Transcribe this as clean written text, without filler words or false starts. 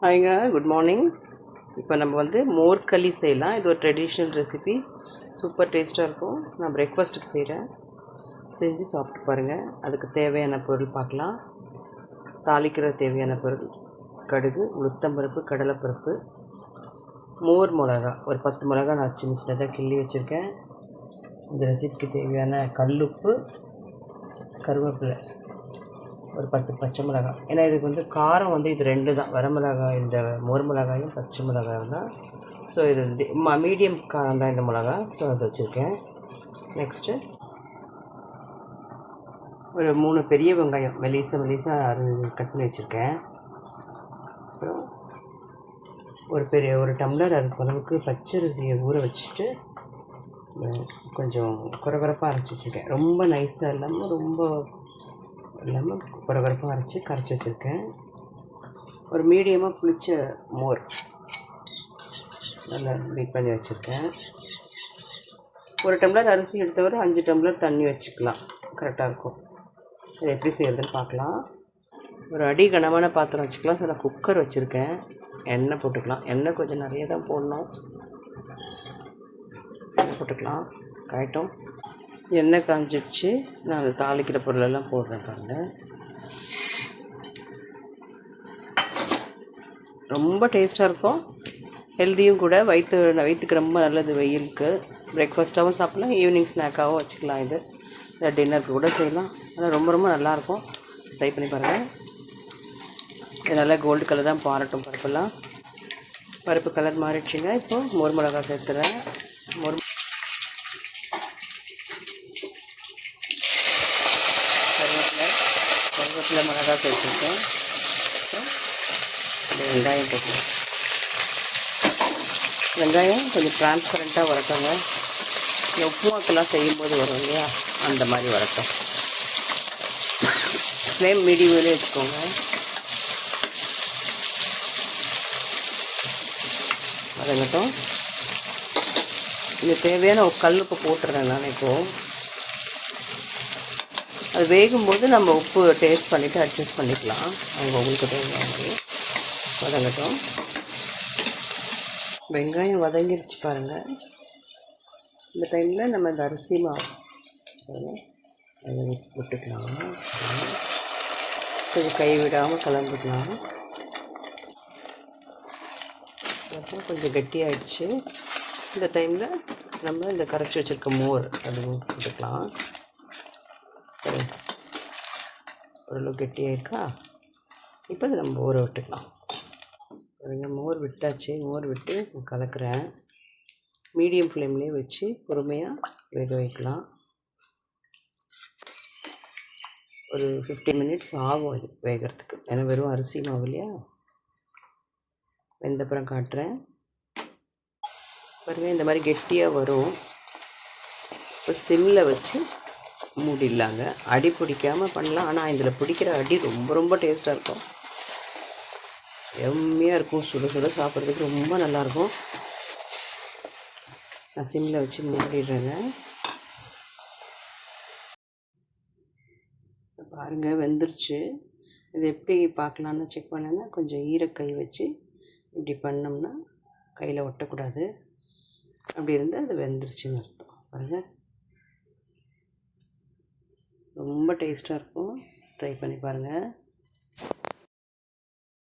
ஹாய்ங்க, good morning. இப்போ நம்ம மோர் களி செய்யலாம். இது ஒரு ட்ரெடிஷ்னல் ரெசிபி, சூப்பர் டேஸ்ட்டாக இருக்கும். நான் பிரேக்ஃபாஸ்ட்டுக்கு செய்கிறேன், செஞ்சு சாப்பிட்டு பாருங்கள். அதுக்கு தேவையான பொருள் பார்க்கலாம். தாளிக்கிற தேவையான பொருள்: கடுகு, உளுத்தம்பருப்பு, கடலைப்பருப்பு, மோர் மிளகா ஒரு 10 மிளகா நான் சின்ன சின்னதாக கிள்ளி வச்சுருக்கேன். இந்த ரெசிபிக்கு தேவையான கல்லுப்பு, கருவேப்பிலை, ஒரு 10 பச்சை மிளகாய். ஏன்னா இதுக்கு காரம் இது 2 தான், வரமிளகாய், இந்த மோர் மிளகாயும் பச்சை மிளகாயும் தான். ஸோ இது மீடியம் காரம் தான் இந்த மிளகா. ஸோ அது வச்சுருக்கேன். நெக்ஸ்ட்டு ஒரு 3 பெரிய வெங்காயம் மெலிசாக கட் பண்ணி வச்சுருக்கேன். அப்புறம் ஒரு டம்ளர் அதுக்கு அளவுக்கு பச்சரிசியை ஊற வச்சுட்டு கொஞ்சம் குறகுறப்பாக அரைச்சி வச்சுருக்கேன். ரொம்ப நைஸாக இல்லாமல் குறகுறப்பாக கரைச்சி வச்சுருக்கேன். ஒரு மீடியமாக புளிச்ச மோர் நல்லா பீட் பண்ணி வச்சுருக்கேன். ஒரு டம்ளர் அரிசி எடுத்தவரை 5 டம்ளர் தண்ணி வச்சுக்கலாம், கரெக்டாக இருக்கும். இது எப்படி செய்கிறதுன்னு பார்க்கலாம். ஒரு அடி கனமான பாத்திரம் வச்சுக்கலாம். ஸோ நான் குக்கர் வச்சுருக்கேன். எண்ணெய் போட்டுக்கலாம். எண்ணெய் கொஞ்சம் நிறைய தான் போடணும். எண்ணெய் போட்டுக்கலாம். காயட்டும். எண்ணெய் காஞ்சிடுச்சு. நான் அந்த தாளிக்கிற பொருளெல்லாம் போடுறேன் பாருங்கள். ரொம்ப டேஸ்ட்டாக இருக்கும், ஹெல்த்தியும் கூட. வயிற்றுக்கு ரொம்ப நல்லது. வெயிலுக்கு பிரேக்ஃபாஸ்ட்டாகவும் சாப்பிட்லாம், ஈவினிங் ஸ்நாக்காகவும் வச்சுக்கலாம். இது டின்னருக்கு கூட செய்யலாம். ஆனால் ரொம்ப ரொம்ப நல்லாயிருக்கும். ட்ரை பண்ணி பாருங்கள். இது நல்லா கோல்டு கலர் தான் மாறட்டும். பருப்பு கலர் மாறிடுச்சுங்க. இப்போது மோர் மிளகா சேர்த்துறேன். கருவேப்பிலை மிளகா சேர்த்துருக்கேன். வெங்காயம் போட்டுருக்கேன். வெங்காயம் கொஞ்சம் டிரான்ஸ்பரண்ட்டாக வரட்டுங்க. இந்த உப்புமாக்கெல்லாம் செய்யும்போது வரும் இல்லையா, அந்த மாதிரி வரட்டும். ஃப்ளேம் மீடியம்லேயே வச்சுக்கோங்க. வதங்கட்டும். இது தேவையான ஒரு கல்லுப்பு போட்டுறேன் நான். இப்போது அது வேகும்போது நம்ம உப்பு டேஸ்ட் பண்ணிவிட்டு அட்ஜஸ்ட் பண்ணிக்கலாம். உங்களுக்கு தேவையான மாதிரி வதங்கட்டும். வெங்காயம் வதங்கிடுச்சு பாருங்கள். இந்த டைமில் நம்ம இந்த அரிசி மாவு விட்டுக்கலாம். கொஞ்சம் கை விடாமல் கலந்துக்கலாம். அப்புறம் கொஞ்சம் கெட்டியாகிடுச்சு. இந்த டைமில் நம்ம இந்த கரைச்சி வச்சுருக்க மோர் அது விட்டுக்கலாம். ஓரளவு கெட்டியாயிருக்கா. இப்போ இதை நம்ம ஊற விட்டுக்கலாம். மோர் விட்டாச்சு. மோர் விட்டு கலக்கிறேன். மீடியம் ஃப்ளேம்லேயே வச்சு பொறுமையாக வேக வைக்கலாம். ஒரு 15 மினிட்ஸ் ஆகும் இது வேகிறதுக்கு. ஏன்னா வெறும் அரிசி மாவு இல்லையா. வெந்தப்புறம் காட்டுறேன் பாருங்கள். இந்த மாதிரி கெட்டியாக வரும். இப்போ சிம்மில் வச்சு மூடிடலாங்க. அடி பிடிக்காமல் பண்ணலாம். ஆனால் இதில் பிடிக்கிற அடி ரொம்ப ரொம்ப டேஸ்ட்டாக இருக்கும். எம்மையாக இருக்கும். சுட சுட சாப்பிட்றதுக்கு ரொம்ப நல்லாயிருக்கும். நான் சிம்மில் வச்சு மூடிடுறேங்க. பாருங்கள், வெந்துருச்சு. இது எப்படி பார்க்கலான்னு செக் பண்ணேன்னா, கொஞ்சம் ஈரக்கை வச்சு இப்படி பண்ணோம்னா கையில் ஒட்டக்கூடாது. அப்படி இருந்தால் அது வெந்துருச்சுன்னு அர்த்தம். பாருங்கள், ரொம்ப டேஸ்ட்டாக இருக்கும். ட்ரை பண்ணி பாருங்கள்.